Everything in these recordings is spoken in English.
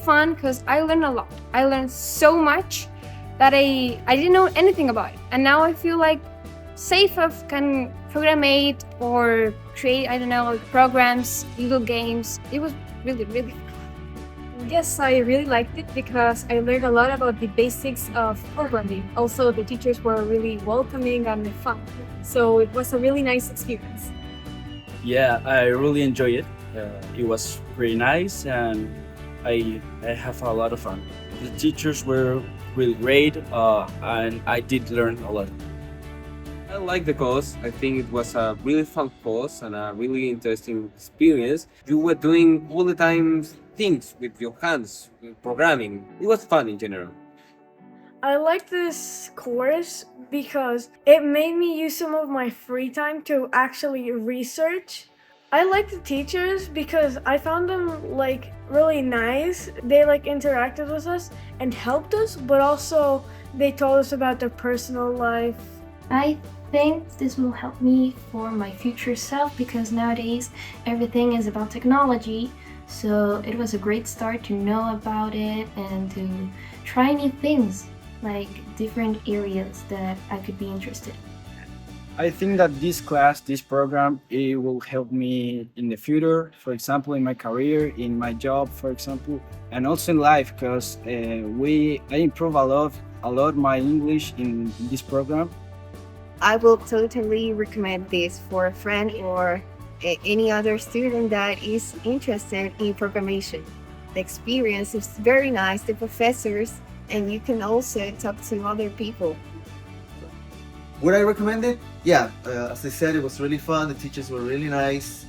fun because I learned a lot. I learned so much that I didn't know anything about it. And now I feel like safe of can programmate or create, I don't know, programs, little games. It was really, really fun. Yes, I really liked it because I learned a lot about the basics of programming. Also, the teachers were really welcoming and fun. So it was a really nice experience. Yeah, I really enjoy it. It was pretty nice, and I have a lot of fun. The teachers were really great, and I did learn a lot. I like the course. I think it was a really fun course and a really interesting experience. You were doing all the time things with your hands, with programming. It was fun in general. I like this course because it made me use some of my free time to actually research. I like the teachers because I found them like really nice. They like interacted with us and helped us, but also they told us about their personal life. I think this will help me for my future self because nowadays everything is about technology. So it was a great start to know about it and to try new things, like different areas that I could be interested in. I think that this class, this program, it will help me in the future. For example, in my career, in my job, for example, and also in life, because I improve a lot my English in this program. I will totally recommend this for a friend or any other student that is interested in programmation. The experience is very nice, the professors, and you can also talk to other people. Would I recommend it? Yeah, as I said, it was really fun. The teachers were really nice.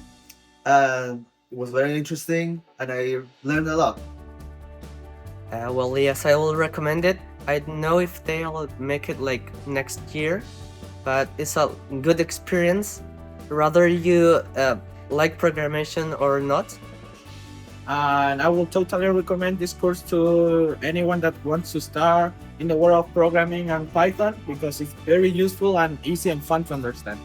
It was very interesting, and I learned a lot. Well, yes, I will recommend it. I don't know if they'll make it like next year, but it's a good experience, whether you like programmation or not. And I will totally recommend this course to anyone that wants to start in the world of programming and Python because it's very useful and easy and fun to understand.